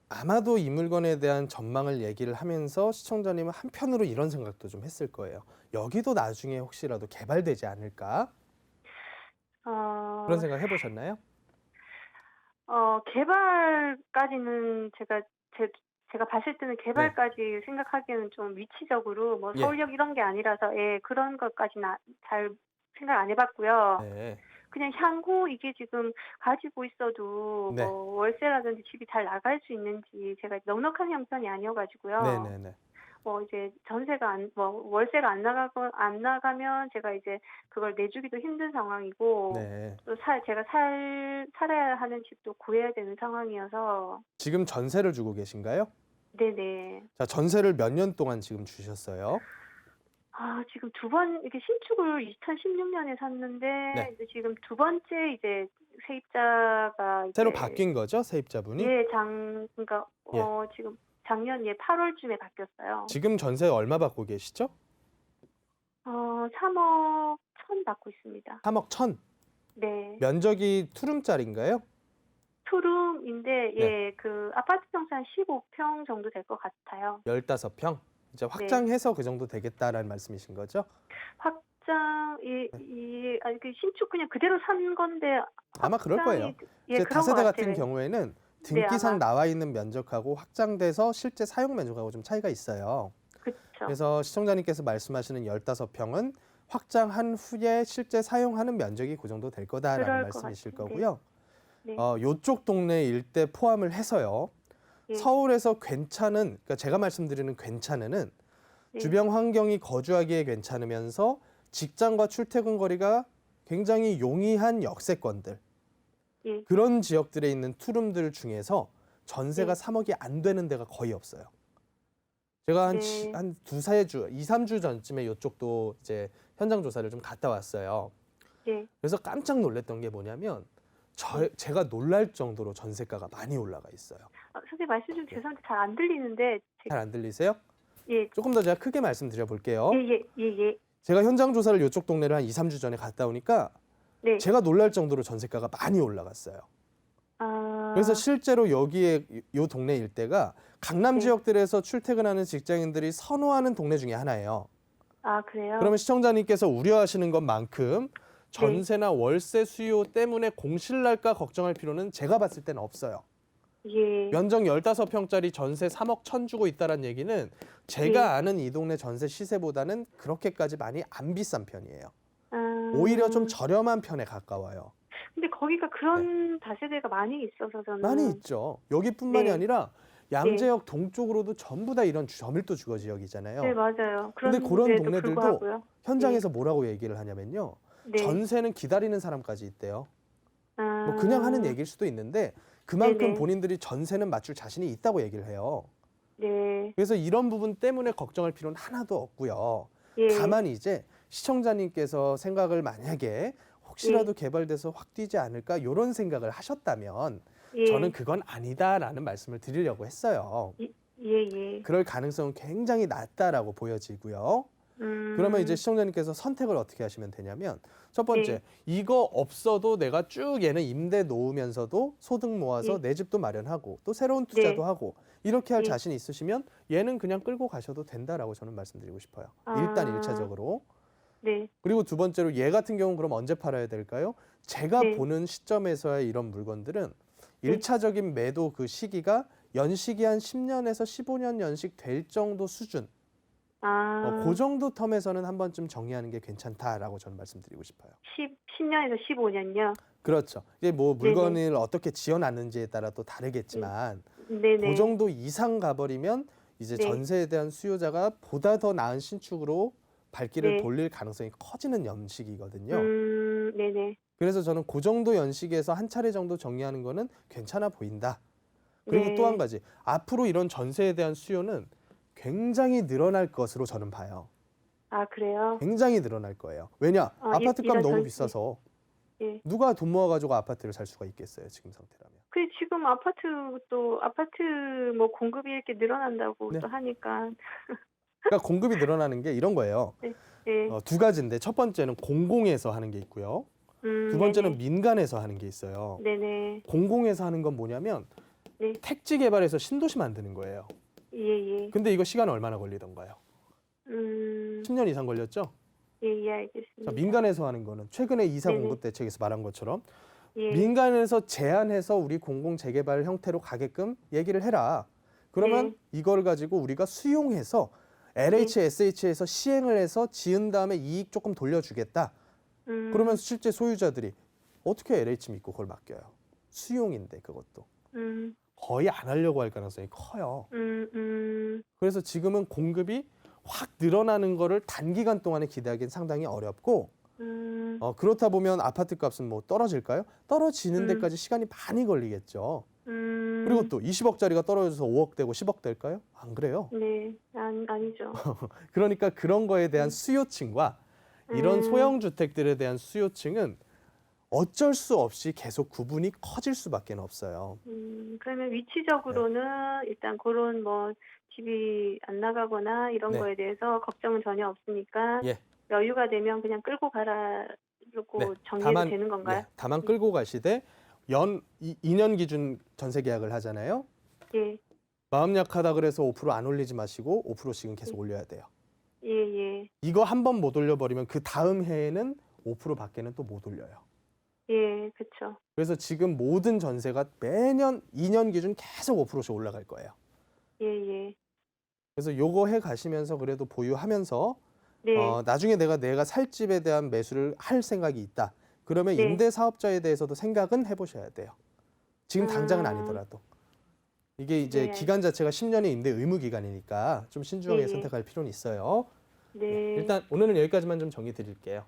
아마도 이 물건에 대한 전망을 얘기를 하면서 시청자님은 한편으로 이런 생각도 좀 했을 거예요. 여기도 나중에 혹시라도 개발되지 않을까? 그런 어 생각 해보셨나요? 개발까지는 제가 봤을 때는 네. 개발까지 생각하기에는 좀 위치적으로 뭐 예. 서울역 이런 게 아니라서 예 그런 것까지는 잘 생각 안 해 봤고요. 네. 그냥 향후 이게 지금 가지고 있어도 뭐 네. 월세라든지 집이 잘 나갈 수 있는지 제가 넉넉한 형편이 아니어 가지고요. 네네네. 뭐 이제 전세가 월세가 안 나가면 제가 이제 그걸 내주기도 힘든 상황이고 네. 또 제가 살아야 하는 집도 구해야 되는 상황이어서 지금 전세를 주고 계신가요? 네네. 자, 전세를 몇 년 동안 지금 주셨어요? 지금 두 번 이렇게 신축을 2016 년에 샀는데 네. 이제 지금 두 번째 이제 세입자가 새로 이제 바뀐 거죠, 세입자분이? 예 그러니까 예. 지금 작년 8 월쯤에 바뀌었어요. 지금 전세 얼마 받고 계시죠? 3억 1천 받고 있습니다. 3억 1천. 네. 면적이 투룸짜리인가요? 투룸인데 네. 예 그 아파트 평수 한 15평 정도 될 것 같아요. 15평. 이제 네. 확장해서 그 정도 되겠다라는 말씀이신 거죠? 확장 네. 아니 그 신축 그냥 그대로 산 건데 아마 그럴 거예요. 확장이 예 이제 그런 것 다세대 같은 같아요. 경우에는 네 등기상 아마. 나와 있는 면적하고 확장돼서 실제 사용 면적하고 좀 차이가 있어요. 그쵸. 그래서 시청자님께서 말씀하시는 15평은 확장한 후에 실제 사용하는 면적이 그 정도 될 거다라는 그럴 것 말씀이실 같은데. 거고요. 네. 요쪽 동네 일대 포함을 해서요. 예. 서울에서 괜찮은, 그러니까 제가 말씀드리는 괜찮은은 네. 주변 환경이 거주하기에 괜찮으면서 직장과 출퇴근 거리가 굉장히 용이한 역세권들, 예. 그런 지역들에 있는 투룸들 중에서 전세가 네. 3억이 안 되는 데가 거의 없어요. 제가 네. 한 두세 주, 2, 3주 전쯤에 이쪽도 이제 현장 조사를 좀 갔다 왔어요. 예. 그래서 깜짝 놀랐던 게 뭐냐면 예. 제가 놀랄 정도로 전세가가 많이 올라가 있어요. 선생님 말씀 좀 네. 죄송한데 잘 안 들리는데 잘 안 들리세요? 예. 조금 더 제가 크게 말씀드려 볼게요. 예예. 예예. 제가 현장 조사를 이쪽 동네를 한 2, 3주 전에 갔다 오니까 네. 제가 놀랄 정도로 전세가가 많이 올라갔어요. 그래서 아 실제로 여기에 요 동네 일대가 강남 네. 지역들에서 출퇴근하는 직장인들이 선호하는 동네 중에 하나예요. 그래요? 그러면 시청자님께서 우려하시는 것만큼 네. 전세나 월세 수요 때문에 공실날까 걱정할 필요는 제가 봤을 때는 없어요. 예. 면적 15평짜리 전세 3억 1천 주고 있다는 얘기는 예. 제가 아는 이 동네 전세 시세보다는 그렇게까지 많이 안 비싼 편이에요. 아. 오히려 좀 저렴한 편에 가까워요. 근데 거기가 네. 그런 다세대가 많이 있어서 많이 저는 있죠. 여기뿐만이 네. 아니라 네. 양재역 동쪽으로도 전부 다 이런 저밀도 주거 네 지역이잖아요. 맞아요. 근데 그런 그런데도 동네들도 불구하고요. 예. 현장에서 뭐라고 얘기를 하냐면요. 네. 전세는 기다리는 사람까지 있대요. 뭐 그냥 하는 아. 얘기일 수도 있는데 그만큼 네네. 본인들이 전세는 맞출 자신이 있다고 얘기를 해요. 네. 그래서 이런 부분 때문에 걱정할 필요는 하나도 없고요. 예. 다만 이제 시청자님께서 생각을 만약에 예. 혹시라도 개발돼서 확 뛰지 않을까 이런 생각을 하셨다면 저는 예. 그건 아니다라는 말씀을 드리려고 했어요. 예 예예. 그럴 가능성은 굉장히 낮다라고 보여지고요. 그러면 이제 음. 시청자님께서 선택을 어떻게 하시면 되냐면 첫 번째, 네. 이거 없어도 내가 쭉 얘는 임대 놓으면서도 소득 모아서 예. 내 집도 마련하고 또 새로운 투자도 네. 하고 이렇게 할 예. 자신이 있으시면 얘는 그냥 끌고 가셔도 된다라고 저는 말씀드리고 싶어요. 일단 아. 1차적으로. 네. 그리고 두 번째로 얘 같은 경우는 그럼 언제 팔아야 될까요? 제가 네. 보는 시점에서의 이런 물건들은 네. 1차적인 매도 그 시기가 연식이 한 10년에서 15년 연식 될 정도 수준. 그 아. 정도 텀에서는 한 번쯤 정리하는 게 괜찮다라고 저는 말씀드리고 싶어요. 10 년에서 15 년요? 그렇죠. 이게 뭐 네네. 물건을 어떻게 지어 놨는지에 따라 또 네. 다르겠지만 그 네네. 정도 이상 가버리면 이제 네. 전세에 대한 수요자가 보다 더 나은 신축으로 발길을 네. 돌릴 가능성이 커지는 연식이거든요. 네네. 그래서 저는 그 정도 연식에서 한 차례 정도 정리하는 거는 괜찮아 보인다. 그리고 또 한 네. 가지, 앞으로 이런 전세에 대한 수요는 굉장히 늘어날 것으로 저는 봐요. 그래요? 굉장히 늘어날 거예요. 왜냐? 아파트값 이런 너무 비싸서 예. 누가 돈 모아가지고 아파트를 살 수가 있겠어요, 지금 상태라면. 지금 아파트 뭐 공급이 이렇게 늘어난다고 네. 또 하니까 그러니까 공급이 늘어나는 게 이런 거예요. 네. 예. 두 가지인데 첫 번째는 공공에서 하는 게 있고요. 두 번째는 네네. 민간에서 하는 게 있어요. 네네. 공공에서 하는 건 뭐냐면 네. 택지 개발해서 신도시 만드는 거예요. 예. 근데 이거 시간 얼마나 걸리던가요? 음, 10년 이상 걸렸죠? 예, 자, 알겠습니다. 민간에서 하는 거는 최근에 이사 네네. 공급 대책에서 말한 것처럼 예, 민간에서 제안해서 우리 공공 재개발 형태로 가게끔 얘기를 해라. 그러면 이걸 가지고 우리가 수용해서 LH, SH에서 시행을 해서 지은 다음에 이익 조금 돌려주겠다. 그러면 실제 소유자들이 어떻게 LH 믿고 그걸 맡겨요? 수용인데 그것도 거의 안 하려고 할 가능성이 커요. 그래서 지금은 공급이 확 늘어나는 거를 단기간 동안에 기대하기는 상당히 어렵고 그렇다 보면 아파트 값은 뭐 떨어질까요? 떨어지는 데까지 시간이 많이 걸리겠죠. 그리고 또 20억짜리가 떨어져서 5억 되고 10억 될까요? 안 그래요. 네, 아니죠. 그러니까 그런 거에 대한 수요층과 이런 소형 주택들에 대한 수요층은 어쩔 수 없이 계속 구분이 커질 수밖에 없어요. 그러면 위치적으로는 일단 그런 뭐 집이 안 나가거나 이런 네. 거에 대해서 걱정은 전혀 없으니까 예. 여유가 되면 그냥 끌고 가라고 네. 정리해도 되는 건가요? 다만 끌고 가시되 2년 기준 전세 계약을 하잖아요. 예, 마음 약하다 그래서 5% 안 올리지 마시고 5%씩은 계속 올려야 돼요. 예. 이거 한 번 못 올려버리면 그 다음 해에는 5% 밖에는 또 못 올려요. 예, 그렇죠. 그래서 지금 모든 전세가 매년 2년 기준 계속 5%씩 올라갈 거예요. 예. 그래서 요거 해 가시면서 그래도 보유하면서 네. 나중에 내가 살 집에 대한 매수를 할 생각이 있다. 그러면 네. 임대 사업자에 대해서도 생각은 해보셔야 돼요. 지금 당장은 아니더라도. 이게 이제 네. 기간 자체가 10년의 임대 의무 기간이니까 좀 신중하게 예. 선택할 필요는 있어요. 네. 일단 오늘은 여기까지만 좀 정리 드릴게요.